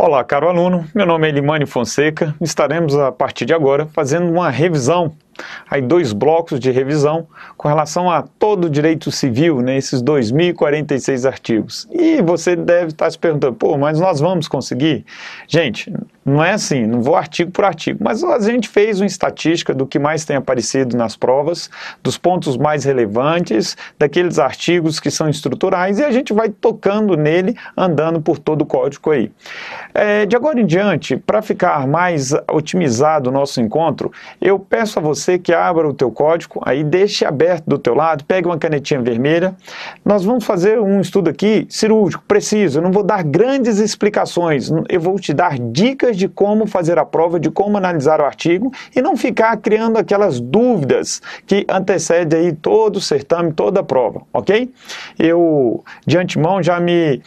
Olá, caro aluno, meu nome é Elimane Fonseca. Estaremos a partir de agora fazendo uma revisão, aí 2 blocos de revisão com relação a todo o direito civil, né, esses 2.046 artigos. E você deve estar se perguntando, pô, mas nós vamos conseguir? Gente, não é assim, não vou artigo por artigo, mas a gente fez uma estatística do que mais tem aparecido nas provas, dos pontos mais relevantes, daqueles artigos que são estruturais, e a gente vai tocando nele, andando por todo o código aí. De agora em diante, para ficar mais otimizado o nosso encontro, eu peço a você que abra o teu código, aí deixe aberto do teu lado, pegue uma canetinha vermelha. Nós vamos fazer um estudo aqui cirúrgico, preciso, eu não vou dar grandes explicações, eu vou te dar dicas de como fazer a prova, de como analisar o artigo e não ficar criando aquelas dúvidas que antecedem aí todo o certame, toda a prova, ok? Eu, de antemão, já me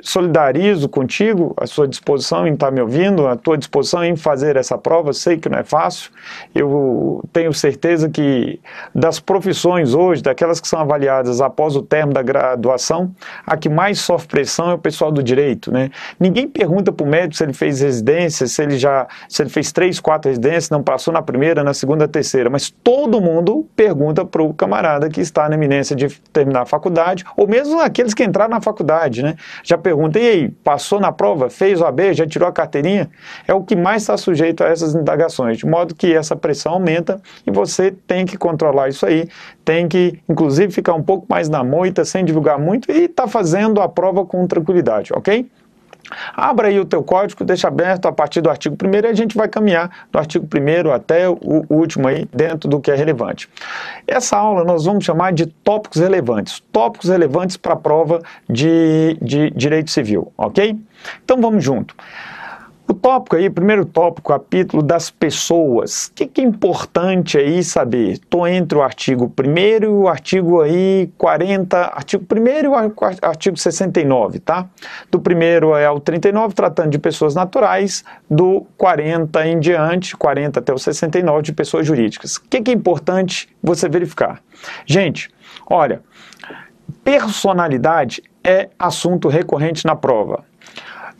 solidarizo contigo, à sua disposição em estar me ouvindo, à tua disposição em fazer essa prova. Sei que não é fácil, eu tenho certeza que das profissões hoje, daquelas que são avaliadas após o término da graduação, a que mais sofre pressão é o pessoal do direito, né? Ninguém pergunta para o médico se ele fez residência, se ele fez 3, 4 residências, não passou na primeira, na segunda, terceira, mas todo mundo pergunta para o camarada que está na iminência de terminar a faculdade, ou mesmo aqueles que entraram na faculdade, né? Já pergunta, e aí, passou na prova, fez o AB, já tirou a carteirinha? É o que mais está sujeito a essas indagações, de modo que essa pressão aumenta e você tem que controlar isso aí, tem que, inclusive, ficar um pouco mais na moita, sem divulgar muito e tá fazendo a prova com tranquilidade, ok? Abra aí o teu código, deixa aberto a partir do artigo 1º e a gente vai caminhar do artigo 1º até o último aí, dentro do que é relevante. Essa aula nós vamos chamar de tópicos relevantes para a prova de direito civil, ok? Então vamos junto. O tópico aí, primeiro tópico, capítulo das pessoas. O que é importante aí saber? Estou entre o artigo 1º e o artigo aí 40, artigo 1º e o artigo 69, tá? Do 1º é o 39, tratando de pessoas naturais, do 40 em diante, 40 até o 69, de pessoas jurídicas. O que é importante você verificar? Gente, olha, personalidade é assunto recorrente na prova.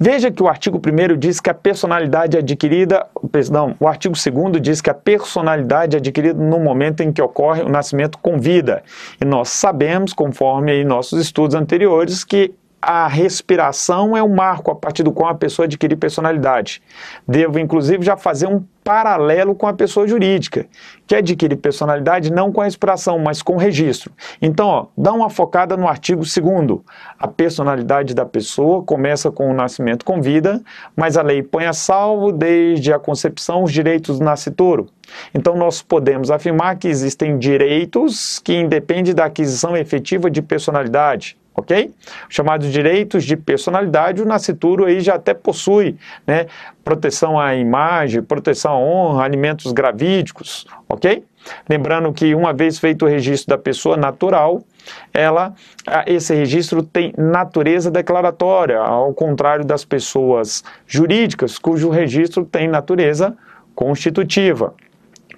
Veja que o artigo 1º diz que a personalidade adquirida, perdão, o artigo 2º diz que a personalidade adquirida no momento em que ocorre o nascimento com vida. E nós sabemos, conforme aí nossos estudos anteriores, que a respiração é o marco a partir do qual a pessoa adquire personalidade. Devo, inclusive, já fazer um paralelo com a pessoa jurídica, que adquire personalidade não com a respiração, mas com o registro. Então, ó, dá uma focada no artigo 2º. A personalidade da pessoa começa com o nascimento com vida, mas a lei põe a salvo desde a concepção os direitos do nascituro. Então, nós podemos afirmar que existem direitos que independem da aquisição efetiva de personalidade. Ok? Chamados direitos de personalidade, o nascituro aí já até possui, né? Proteção à imagem, proteção à honra, alimentos gravídicos, ok? Lembrando que uma vez feito o registro da pessoa natural, esse registro tem natureza declaratória, ao contrário das pessoas jurídicas, cujo registro tem natureza constitutiva.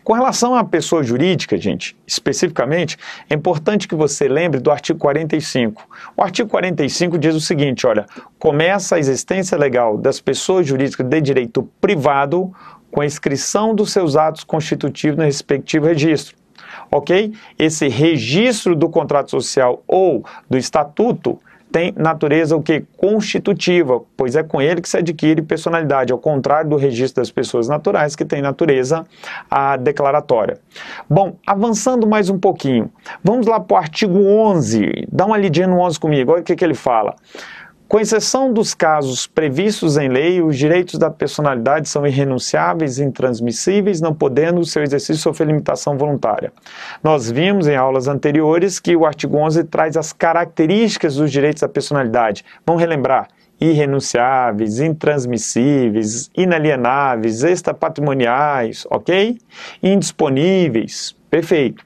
Com relação à pessoa jurídica, gente, especificamente, é importante que você lembre do artigo 45. O artigo 45 diz o seguinte, olha, começa a existência legal das pessoas jurídicas de direito privado com a inscrição dos seus atos constitutivos no respectivo registro. Ok? Esse registro do contrato social ou do estatuto tem natureza o que? Constitutiva, pois é com ele que se adquire personalidade, ao contrário do registro das pessoas naturais, que tem natureza declaratória. Bom, avançando mais um pouquinho, vamos lá para o artigo 11, dá uma lidinha no 11 comigo, olha o que ele fala. Com exceção dos casos previstos em lei, os direitos da personalidade são irrenunciáveis e intransmissíveis, não podendo o seu exercício sofrer limitação voluntária. Nós vimos em aulas anteriores que o artigo 11 traz as características dos direitos da personalidade. Vamos relembrar: irrenunciáveis, intransmissíveis, inalienáveis, extrapatrimoniais, ok? Indisponíveis, perfeito.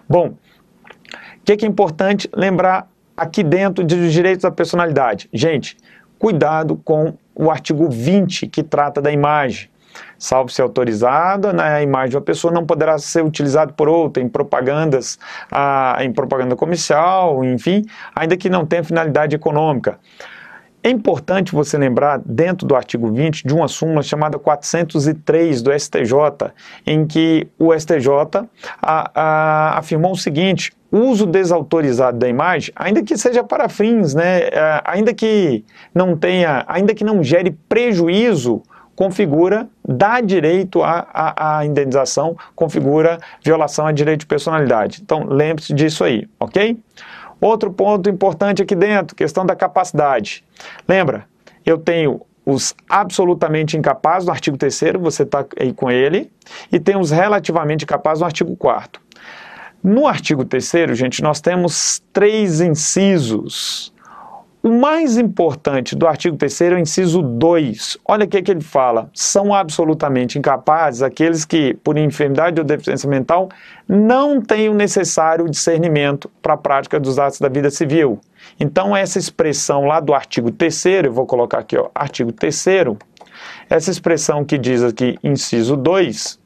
Bom, o que é importante lembrar aqui dentro dos direitos da personalidade? Gente, cuidado com o artigo 20, que trata da imagem. Salvo se autorizada, né, a imagem de uma pessoa não poderá ser utilizada por outra em propagandas, em propaganda comercial, enfim, ainda que não tenha finalidade econômica. É importante você lembrar, dentro do artigo 20, de uma súmula chamada 403 do STJ, em que o STJ afirmou o seguinte: o uso desautorizado da imagem, ainda que seja para fins, né, ainda que não gere prejuízo, dá direito à indenização, configura violação a direito de personalidade. Então, lembre-se disso aí, ok? Outro ponto importante aqui dentro, questão da capacidade. Lembra, eu tenho os absolutamente incapazes no artigo 3º, você está aí com ele, e tem os relativamente incapazes no artigo 4º. No artigo 3º, gente, nós temos 3 incisos. O mais importante do artigo 3º é o inciso 2. Olha o que ele fala. São absolutamente incapazes aqueles que, por enfermidade ou deficiência mental, não têm o necessário discernimento para a prática dos atos da vida civil. Então, essa expressão lá do artigo 3º, eu vou colocar aqui, ó, artigo 3º, essa expressão que diz aqui, inciso 2,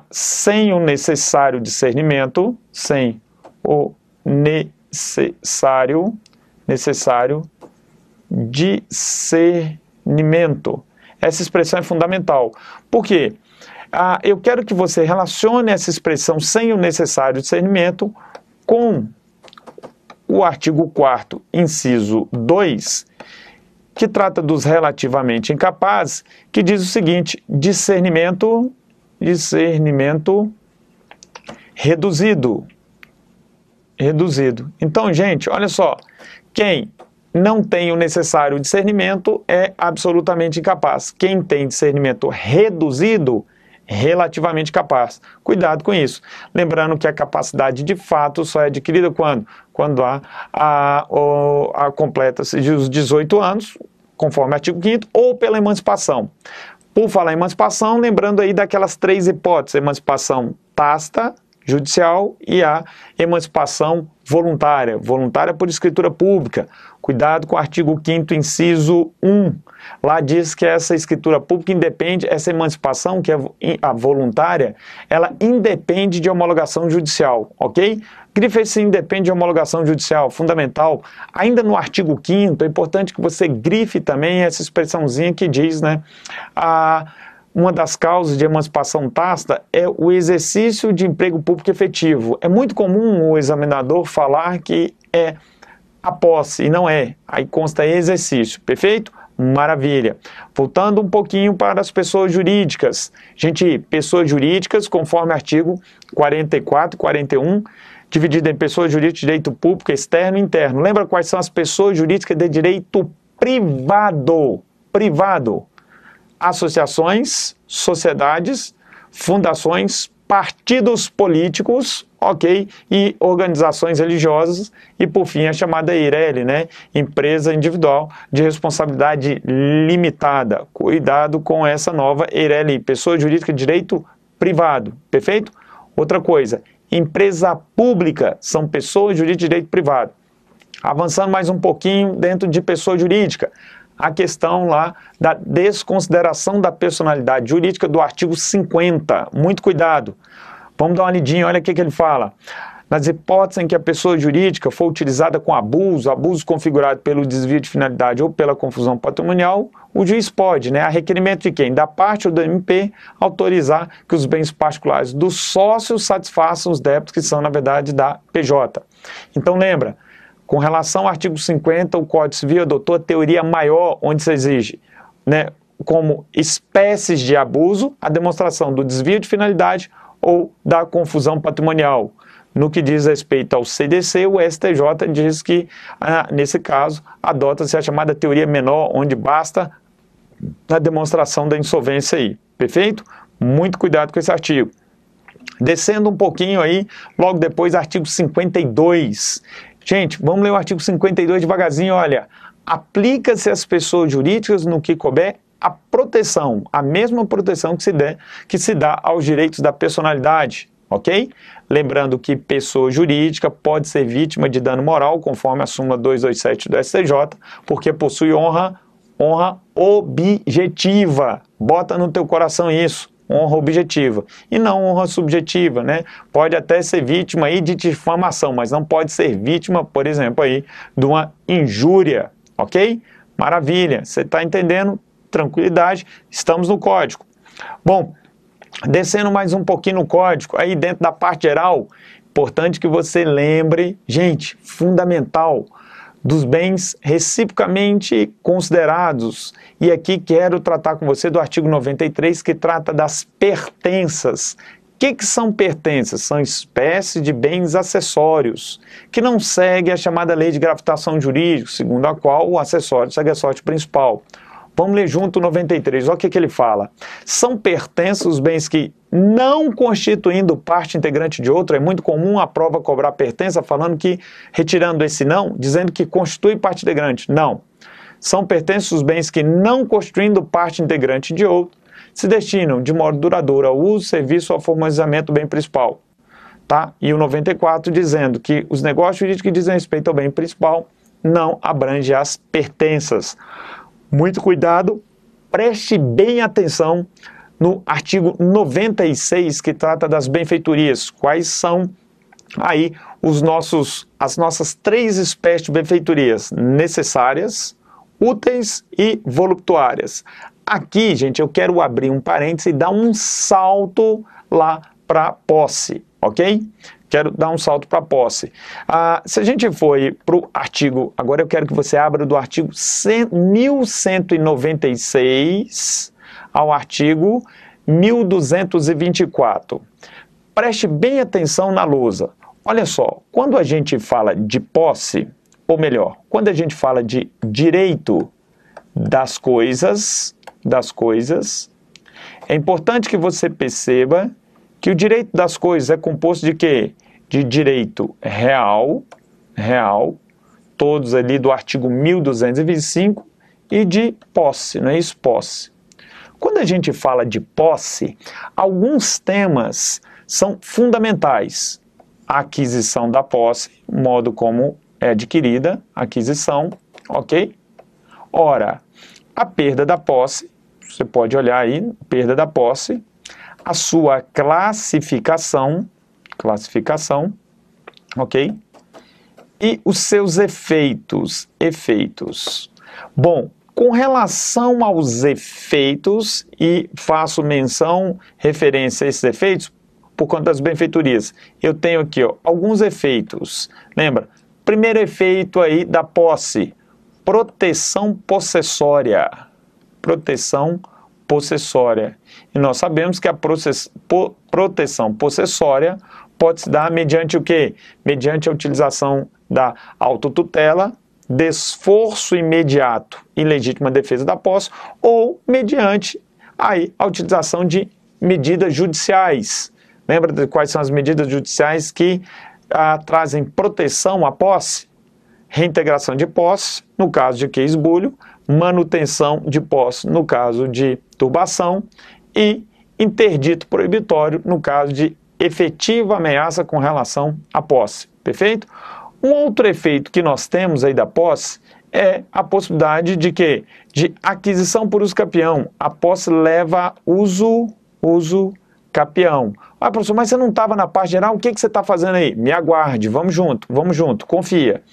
sem o necessário discernimento, sem o necessário discernimento. Essa expressão é fundamental. Por quê? Eu quero que você relacione essa expressão sem o necessário discernimento com o artigo 4º, inciso 2, que trata dos relativamente incapazes, que diz o seguinte: discernimento reduzido. Então, gente, olha só, quem não tem o necessário discernimento é absolutamente incapaz. Quem tem discernimento reduzido, relativamente capaz. Cuidado com isso. Lembrando que a capacidade de fato só é adquirida quando completa-se os 18 anos, conforme o artigo 5º, ou pela emancipação. Por falar em emancipação, lembrando aí daquelas 3 hipóteses: emancipação tácita, judicial, e a emancipação voluntária por escritura pública. Cuidado com o artigo 5º, inciso 1. Lá diz que essa escritura pública independe, essa emancipação, que é a voluntária, ela independe de homologação judicial, ok? Grife esse independe de homologação judicial, fundamental. Ainda no artigo 5º, é importante que você grife também essa expressãozinha que diz, né, uma das causas de emancipação tácita é o exercício de emprego público efetivo. É muito comum o examinador falar que é a posse, e não é. Aí consta exercício, perfeito? Maravilha. Voltando um pouquinho para as pessoas jurídicas. Gente, pessoas jurídicas, conforme artigo 44 e 41, dividido em pessoas jurídicas de direito público, externo e interno. Lembra quais são as pessoas jurídicas de direito privado? Associações, sociedades, fundações, partidos políticos, ok? E organizações religiosas, e por fim a chamada EIRELI, né? Empresa individual de responsabilidade limitada. Cuidado com essa nova EIRELI, pessoa jurídica de direito privado, perfeito? Outra coisa, empresa pública são pessoas jurídicas de direito privado. Avançando mais um pouquinho dentro de pessoa jurídica, a questão lá da desconsideração da personalidade jurídica do artigo 50. Muito cuidado. Vamos dar uma lidinha, olha o que ele fala. Nas hipóteses em que a pessoa jurídica for utilizada com abuso configurado pelo desvio de finalidade ou pela confusão patrimonial, o juiz pode, né, a requerimento de quem? Da parte ou do MP, autorizar que os bens particulares dos sócios satisfaçam os débitos que são, na verdade, da PJ. Então, lembra, com relação ao artigo 50, o Código Civil adotou a teoria maior, onde se exige, né, como espécies de abuso, a demonstração do desvio de finalidade ou da confusão patrimonial. No que diz respeito ao CDC, o STJ diz que, nesse caso, adota-se a chamada teoria menor, onde basta a demonstração da insolvência aí. Perfeito? Muito cuidado com esse artigo. Descendo um pouquinho aí, logo depois, artigo 52. Gente, vamos ler o artigo 52 devagarzinho, olha. Aplica-se às pessoas jurídicas no que couber a proteção, a mesma proteção que se dá aos direitos da personalidade, ok? Lembrando que pessoa jurídica pode ser vítima de dano moral, conforme a súmula 227 do STJ, porque possui honra objetiva. Bota no teu coração isso. Honra objetiva, e não honra subjetiva, né? Pode até ser vítima aí de difamação, mas não pode ser vítima, por exemplo, aí de uma injúria, ok? Maravilha, você está entendendo? Tranquilidade, estamos no código. Bom, descendo mais um pouquinho no código, aí dentro da parte geral, importante que você lembre, gente, fundamental, dos bens reciprocamente considerados. E aqui quero tratar com você do artigo 93, que trata das pertenças. O que são pertenças? São espécies de bens acessórios, que não seguem a chamada lei de gravitação jurídica, segundo a qual o acessório segue a sorte principal. Vamos ler junto o 93, olha o que ele fala. São pertenças os bens que, não constituindo parte integrante de outro, é muito comum a prova cobrar pertença falando que, retirando esse não, dizendo que constitui parte integrante. Não. São pertenças os bens que, não constituindo parte integrante de outro, se destinam de modo duradouro ao uso, serviço ou ao formalizamento do bem principal. Tá? E o 94 dizendo que os negócios jurídicos que dizem respeito ao bem principal não abrangem as pertenças. Muito cuidado, preste bem atenção no artigo 96, que trata das benfeitorias. Quais são aí as nossas 3 espécies de benfeitorias: necessárias, úteis e voluptuárias. Aqui, gente, eu quero abrir um parêntese e dar um salto lá para posse, ok? Quero dar um salto para posse. Se a gente for para o artigo, agora eu quero que você abra do artigo 1196 ao artigo 1224. Preste bem atenção na lousa. Olha só, quando a gente fala de posse, ou melhor, quando a gente fala de direito das coisas, é importante que você perceba que o direito das coisas é composto de quê? De direito real, todos ali do artigo 1225, e de posse, não é isso? Posse. Quando a gente fala de posse, alguns temas são fundamentais. A aquisição da posse, o modo como é adquirida, aquisição, ok? Ora, a perda da posse, você pode olhar aí, perda da posse, a sua classificação, ok? E os seus efeitos. Bom, com relação aos efeitos, e faço referência a esses efeitos, por conta das benfeitorias, eu tenho aqui alguns efeitos. Lembra? Primeiro efeito aí da posse, proteção possessória. E nós sabemos que a proteção possessória pode se dar mediante o quê? Mediante a utilização da autotutela, de esforço imediato e legítima defesa da posse, ou mediante aí a utilização de medidas judiciais. Lembra de quais são as medidas judiciais que trazem proteção à posse? Reintegração de posse, no caso de esbulho, manutenção de posse, no caso de turbação, e interdito proibitório, no caso de efetiva ameaça com relação à posse. Perfeito? Um outro efeito que nós temos aí da posse é a possibilidade de quê? De aquisição por uso capião. A posse leva uso capião. Ah, professor, mas você não estava na parte geral, o que você está fazendo aí? Me aguarde, vamos junto, confia.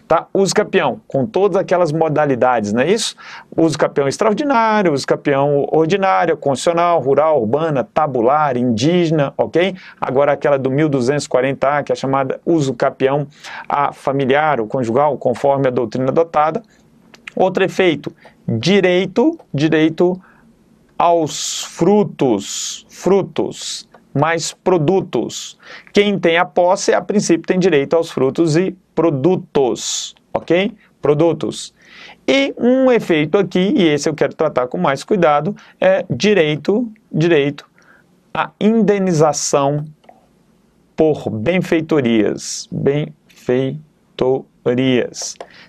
Tá? Uso capião, com todas aquelas modalidades, não é isso? Uso capião extraordinário, uso capião ordinário, constitucional, rural, urbana, tabular, indígena, ok? Agora aquela do 1240A, que é chamada uso capião familiar ou conjugal, conforme a doutrina adotada. Outro efeito, direito aos frutos, mais produtos. Quem tem a posse, a princípio, tem direito aos frutos e produtos, ok? Produtos. E um efeito aqui, e esse eu quero tratar com mais cuidado, é direito à indenização por benfeitorias.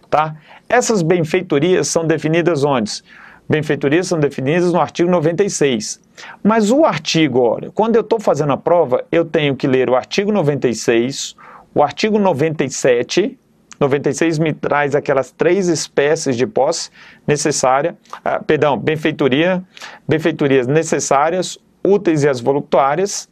Tá? Essas benfeitorias são definidas onde? Benfeitorias são definidas no artigo 96. Mas o artigo, olha, quando eu estou fazendo a prova, eu tenho que ler o artigo 96, o artigo 97, 96 me traz aquelas 3 espécies de posse necessária, benfeitorias necessárias, úteis e as voluptuárias.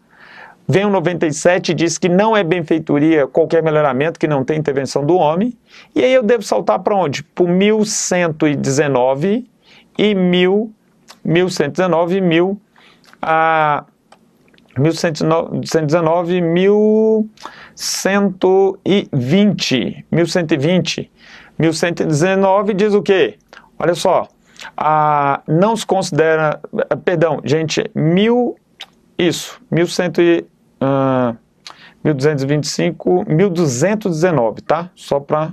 Vem o 97 e diz que não é benfeitoria qualquer melhoramento que não tem intervenção do homem. E aí eu devo saltar para onde? Para o 1119 e 1119 e 1119 e 1120. 1119 diz o quê? Olha só, não se considera, perdão, gente, 1225, 1219, tá? Só para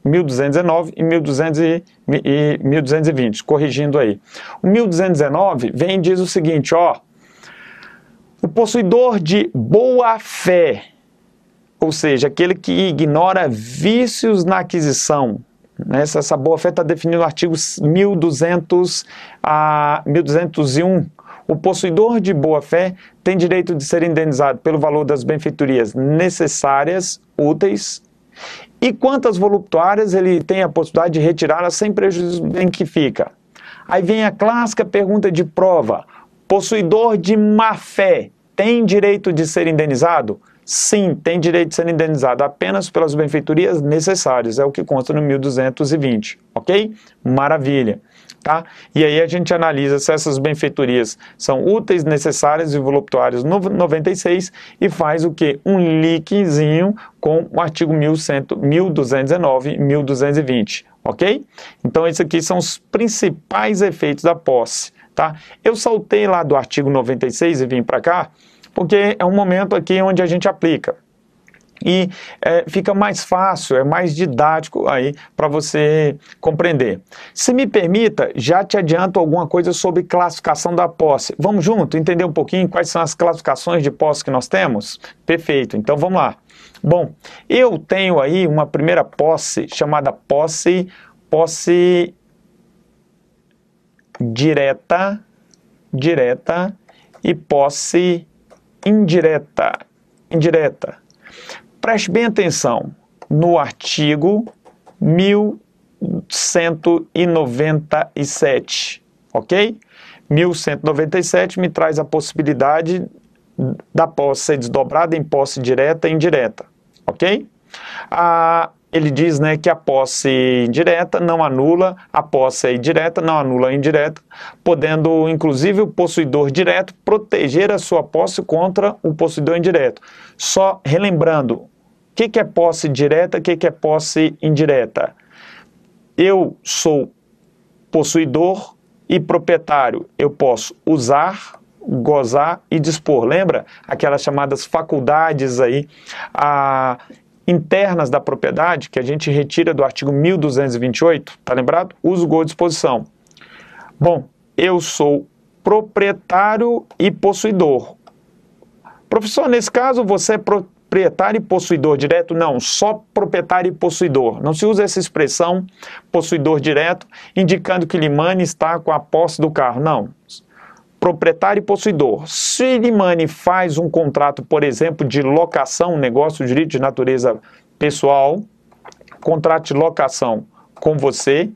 1219 e 1220, corrigindo aí. O 1219 vem e diz o seguinte, ó, o possuidor de boa fé, ou seja, aquele que ignora vícios na aquisição, né? Essa boa fé está definida no artigo 1201. O possuidor de boa fé tem direito de ser indenizado pelo valor das benfeitorias necessárias, úteis, e quantas voluptuárias ele tem a possibilidade de retirá-las sem prejuízo do bem que fica. Aí vem a clássica pergunta de prova: possuidor de má fé tem direito de ser indenizado? Sim, tem direito de ser indenizado apenas pelas benfeitorias necessárias, é o que consta no 1220, ok? Maravilha. Tá? E aí a gente analisa se essas benfeitorias são úteis, necessárias e voluptuárias no 96 e faz o que? Um linkzinho com o artigo 1219 e 1220, ok? Então esses aqui são os principais efeitos da posse, tá? Eu saltei lá do artigo 96 e vim para cá, porque é um momento aqui onde a gente aplica. E fica mais fácil, é mais didático aí para você compreender. Se me permita, já te adianto alguma coisa sobre classificação da posse. Vamos junto entender um pouquinho quais são as classificações de posse que nós temos? Perfeito, então vamos lá. Bom, eu tenho aí uma primeira posse chamada posse direta e posse indireta. Preste bem atenção no artigo 1197, ok? 1197 me traz a possibilidade da posse ser desdobrada em posse direta e indireta, ok? Ele diz, né, que a posse indireta não anula a posse indireta, não anula a indireta, podendo, inclusive, o possuidor direto proteger a sua posse contra o possuidor indireto. Só relembrando, o que é posse direta, o que é posse indireta? Eu sou possuidor e proprietário, eu posso usar, gozar e dispor. Lembra aquelas chamadas faculdades aí, internas da propriedade, que a gente retira do artigo 1228, tá lembrado? Uso, gozo, disposição. Bom, eu sou proprietário e possuidor. Professor, nesse caso você é proprietário e possuidor direto? Não, só proprietário e possuidor. Não se usa essa expressão possuidor direto, indicando que Limane está com a posse do carro. Não. Proprietário e possuidor. Se Limane faz um contrato, por exemplo, de locação, negócio jurídico de natureza pessoal, contrato de locação com você,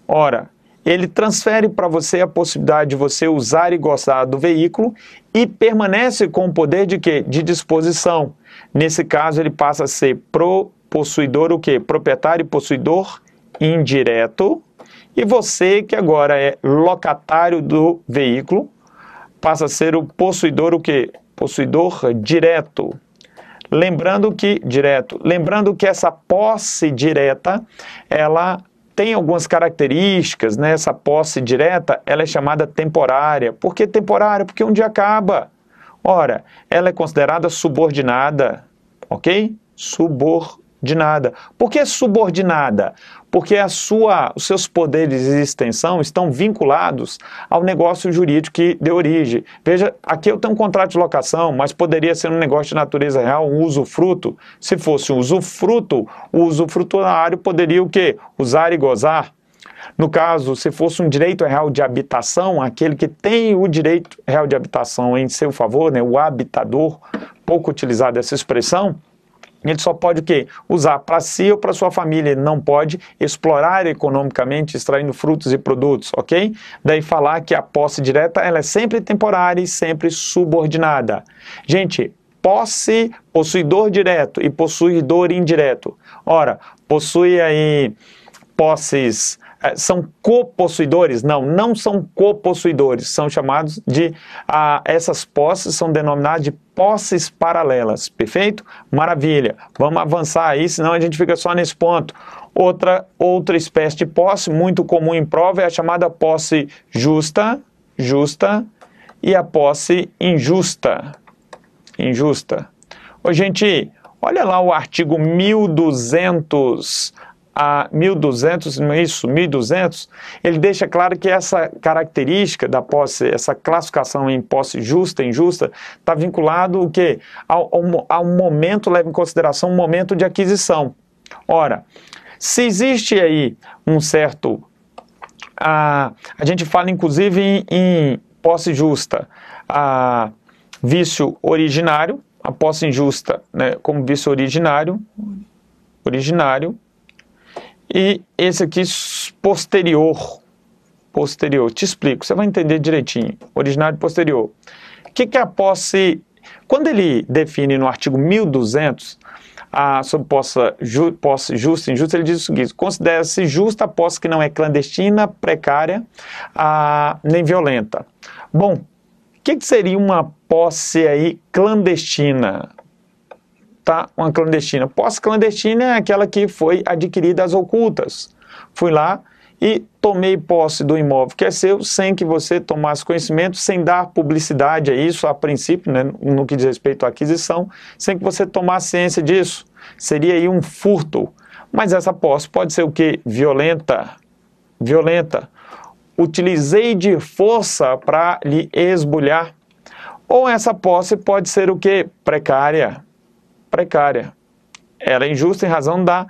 ora, ele transfere para você a possibilidade de você usar e gozar do veículo e permanece com o poder de quê? De disposição. Nesse caso, ele passa a ser possuidor o quê? Proprietário e possuidor indireto, e você, que agora é locatário do veículo, passa a ser o possuidor o quê? Possuidor direto. Lembrando que essa posse direta, ela tem algumas características, né? Essa posse direta, ela é chamada temporária. Por que temporária? Porque um dia acaba. Ora, ela é considerada subordinada, ok? Subordinada. Por que subordinada? Porque os seus poderes de extensão estão vinculados ao negócio jurídico que deu origem. Veja, aqui eu tenho um contrato de locação, mas poderia ser um negócio de natureza real, um usufruto. Se fosse um usufruto, o usufrutuário poderia o quê? Usar e gozar. No caso, se fosse um direito real de habitação, aquele que tem o direito real de habitação em seu favor, né, o habitador, pouco utilizada essa expressão, Ele só pode o quê? Usar para si ou para sua família. Ele não pode explorar economicamente, extraindo frutos e produtos, ok? Daí falar que a posse direta ela é sempre temporária e sempre subordinada. Gente, posse, possuidor direto e possuidor indireto. Ora, possui aí posses... São copossuidores? Não, não são copossuidores, são chamados de, essas posses são denominadas de posses paralelas, perfeito? Maravilha, vamos avançar aí, senão a gente fica só nesse ponto. Outra espécie de posse muito comum em prova é a chamada posse justa, e a posse injusta, Ô, gente, olha lá o artigo 1200, 1200, ele deixa claro que essa característica da posse, essa classificação em posse justa e injusta, está vinculado o quê? Ao momento, leva em consideração um momento de aquisição. Ora, se existe aí um certo... a gente fala inclusive em posse justa, vício originário, a posse injusta, né, como vício originário, e esse aqui posterior, te explico, você vai entender direitinho, originário e posterior. O que é a posse? Quando ele define no artigo 1200, sobre posse justa e injusta, ele diz o seguinte: considera-se justa a posse que não é clandestina, precária, nem violenta. Bom, o que seria uma posse aí clandestina? Uma clandestina. Posse clandestina é aquela que foi adquirida às ocultas. Fui lá e tomei posse do imóvel que é seu, sem que você tomasse conhecimento, sem dar publicidade a isso, a princípio, né, no que diz respeito à aquisição, sem que você tomasse ciência disso. Seria aí um furto. Mas essa posse pode ser o quê? Violenta. Utilizei de força para lhe esbulhar. Ou essa posse pode ser o quê? Precária. Ela é injusta em razão da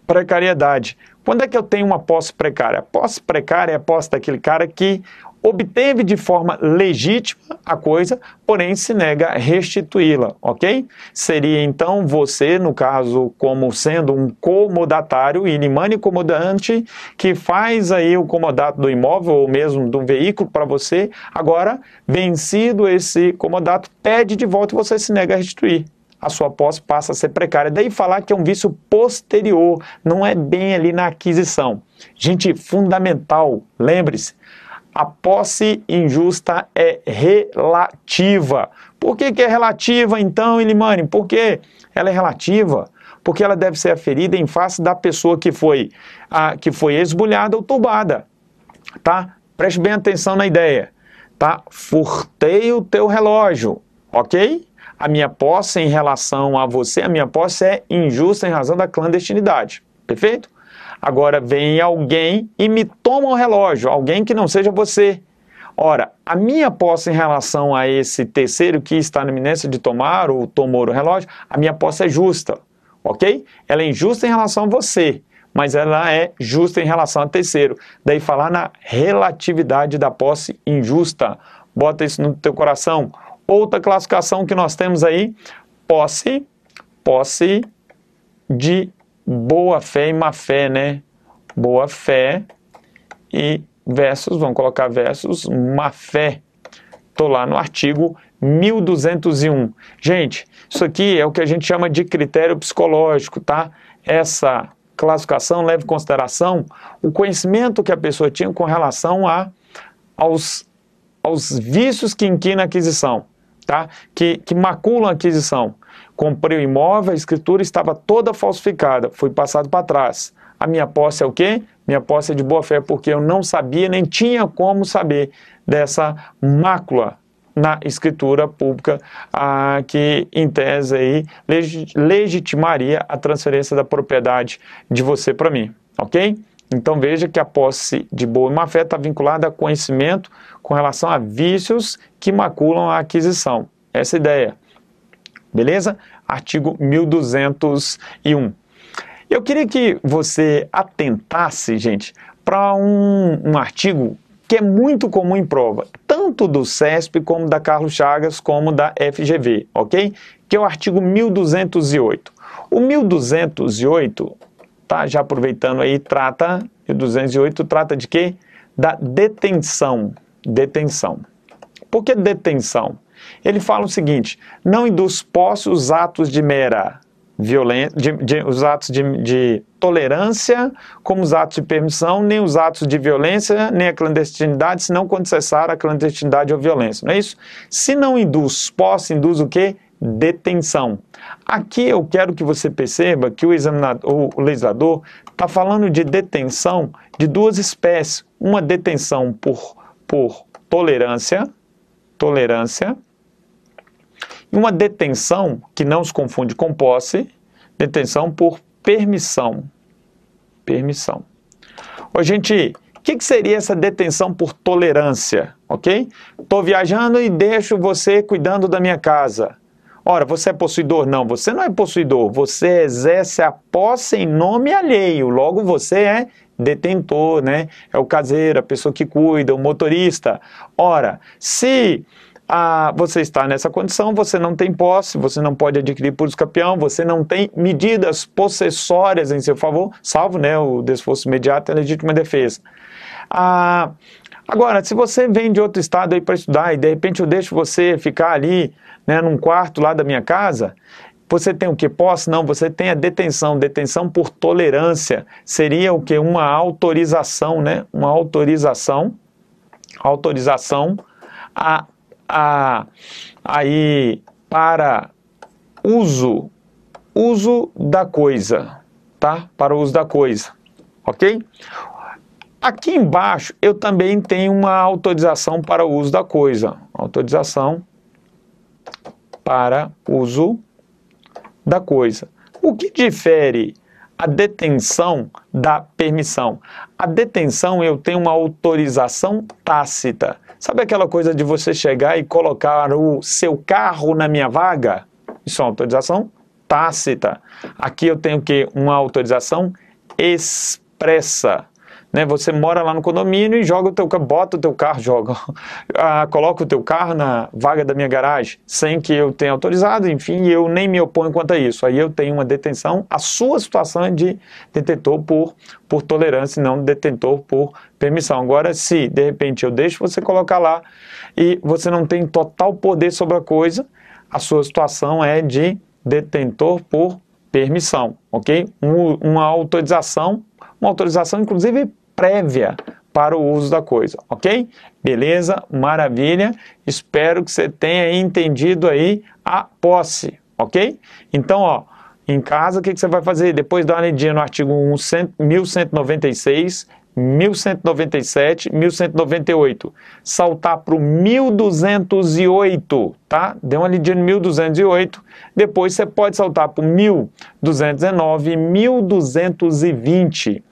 precariedade. Quando é que eu tenho uma posse precária? A posse precária é a posse daquele cara que obteve de forma legítima a coisa, porém se nega a restituí-la, ok? Seria então você, no caso, como sendo um comodatário, inimane comodante, que faz aí o comodato do imóvel ou mesmo do veículo para você, agora, vencido esse comodato, pede de volta e você se nega a restituir. A sua posse passa a ser precária. Daí falar que é um vício posterior, não é bem ali na aquisição. Gente, fundamental, lembre-se, a posse injusta é relativa. Por que é relativa então, Ilimane? Por que ela é relativa? Porque ela deve ser aferida em face da pessoa que foi esbulhada ou tombada. Tá? Preste bem atenção na ideia. Tá? Furtei o teu relógio, ok? A minha posse em relação a você, a minha posse é injusta em razão da clandestinidade, perfeito? Agora vem alguém e me toma o relógio, alguém que não seja você. Ora, a minha posse em relação a esse terceiro que está na iminência de tomar ou tomou o relógio, a minha posse é justa, ok? Ela é injusta em relação a você, mas ela é justa em relação a terceiro. Daí falar na relatividade da posse injusta. Bota isso no teu coração. Outra classificação que nós temos aí, posse de boa fé e má fé, né? Boa fé e versus, vamos colocar versus má fé. Estou lá no artigo 1201. Gente, isso aqui é o que a gente chama de critério psicológico, tá? Essa classificação leva em consideração o conhecimento que a pessoa tinha com relação aos vícios que inquinam a aquisição. Tá? Que maculam a aquisição. Comprei o imóvel, a escritura estava toda falsificada, foi passado para trás. A minha posse é o quê? Minha posse é de boa fé, porque eu não sabia, nem tinha como saber dessa mácula na escritura pública, que em tese aí legitimaria a transferência da propriedade de você para mim, ok? Então veja que a posse de boa e má fé está vinculada a conhecimento com relação a vícios que maculam a aquisição. Essa é a ideia. Beleza? Artigo 1201. Eu queria que você atentasse, gente, para um artigo que é muito comum em prova, tanto do CESP, como da Carlos Chagas, como da FGV, ok? Que é o artigo 1208. O 1208, tá? Já aproveitando aí, 1208 trata de quê? Da detenção. Detenção. Por que detenção? Ele fala o seguinte: não induz posse os atos de mera violência, os atos de tolerância, como os atos de permissão, nem os atos de violência, nem a clandestinidade, senão quando cessar a clandestinidade ou violência, não é isso? Se não induz posse, induz o quê? Detenção. Aqui eu quero que você perceba que o legislador está falando de detenção de duas espécies. Uma detenção por tolerância, e uma detenção, que não se confunde com posse, detenção por permissão. Permissão. Ô, gente, o que seria essa detenção por tolerância, ok? Estou viajando e deixo você cuidando da minha casa. Ora, você é possuidor? Não, você não é possuidor. Você exerce a posse em nome alheio. Logo, você é detentor, né? É o caseiro, a pessoa que cuida, o motorista. Ora, se você está nessa condição, você não tem posse, você não pode adquirir por escapião, você não tem medidas possessórias em seu favor, salvo, né, o desforço imediato e a legítima defesa. Agora, se você vem de outro estado aí para estudar e de repente eu deixo você ficar ali, né, num quarto lá da minha casa, você tem o que? Posse? Não, você tem a detenção. Detenção por tolerância seria o que? Uma autorização, né? Uma autorização aí para uso da coisa, tá? Para o uso da coisa, ok? Aqui embaixo eu também tenho uma autorização para o uso da coisa, autorização para uso da coisa. O que difere a detenção da permissão? A detenção eu tenho uma autorização tácita. Sabe aquela coisa de você chegar e colocar o seu carro na minha vaga? Isso é uma autorização tácita. Aqui eu tenho o quê? Uma autorização expressa. Né? Você mora lá no condomínio e joga o teu carro, bota o teu carro, coloca o teu carro na vaga da minha garagem, sem que eu tenha autorizado, enfim, eu nem me oponho quanto a isso. Aí eu tenho uma detenção, a sua situação é de detentor por tolerância e não detentor por permissão. Agora, se de repente eu deixo você colocar lá e você não tem total poder sobre a coisa, a sua situação é de detentor por permissão, ok? Uma autorização inclusive prévia para o uso da coisa, ok? Beleza? Maravilha. Espero que você tenha entendido aí a posse, ok? Então, ó, em casa, o que você vai fazer? Depois dá uma lidinha no artigo 1196, 1197, 1198. Saltar para o 1208, tá? Dê uma lidinha no 1208. Depois você pode saltar para o 1219 e 1220.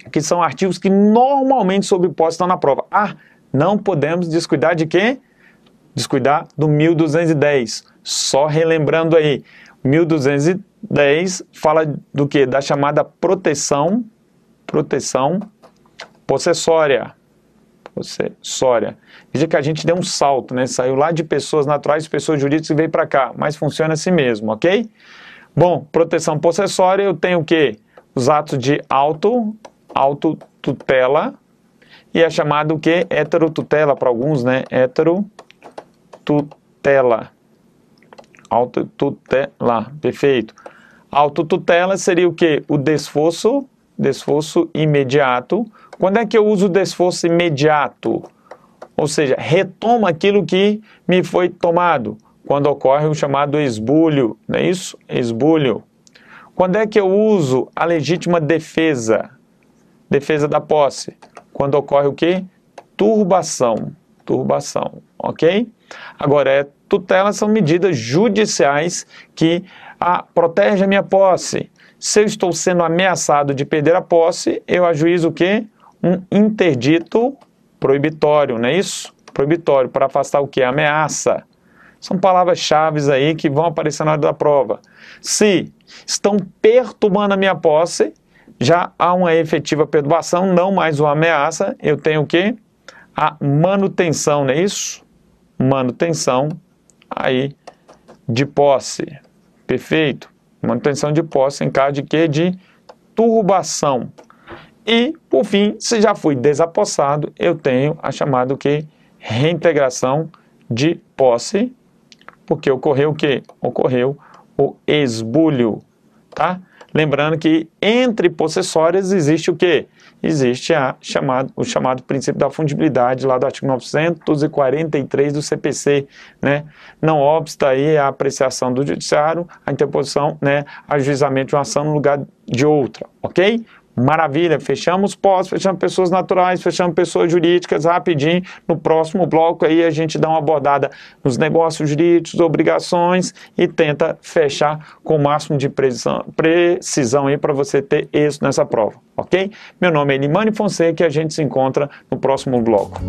Que são artigos que normalmente sob posse estão na prova. Não podemos descuidar de quê? Descuidar do 1210. Só relembrando aí, 1210 fala do quê? Da chamada proteção possessória. Veja que a gente deu um salto, né? Saiu lá de pessoas naturais, pessoas jurídicas e veio para cá, mas funciona assim mesmo, ok? Bom, proteção possessória, eu tenho o quê? Os atos de autotutela, e é chamado o que? Heterotutela para alguns, né? Heterotutela. Autotutela, perfeito. Autotutela seria o que? O desforço imediato. Quando é que eu uso o desforço imediato? Ou seja, retoma aquilo que me foi tomado. Quando ocorre o chamado esbulho, não é isso? Esbulho. Quando é que eu uso a legítima defesa? Defesa da posse. Quando ocorre o quê? Turbação, ok? Agora, tutelas são medidas judiciais que protegem a minha posse. Se eu estou sendo ameaçado de perder a posse, eu ajuizo o quê? Um interdito proibitório, não é isso? Proibitório, para afastar o quê? Ameaça. São palavras-chave aí que vão aparecer na hora da prova. Se estão perturbando a minha posse, já há uma efetiva perturbação, não mais uma ameaça, eu tenho o quê? a manutenção, não é isso? Manutenção aí de posse. Perfeito? Manutenção de posse em caso de quê? De turbação. E, por fim, se já fui desapossado, eu tenho a chamada o quê? Reintegração de posse, porque ocorreu o quê? Ocorreu o esbulho, tá? Lembrando que entre possessórias existe o quê? Existe o chamado princípio da fungibilidade, lá do artigo 943 do CPC, né? Não obsta aí a apreciação do judiciário, a interposição, né, ajuizamento de uma ação no lugar de outra, ok? Maravilha, fechamos posses, fechamos pessoas naturais, fechamos pessoas jurídicas rapidinho. No próximo bloco aí a gente dá uma abordada nos negócios jurídicos, obrigações e tenta fechar com o máximo de precisão aí para você ter êxito nessa prova, ok? Meu nome é Elimane Fonseca e a gente se encontra no próximo bloco.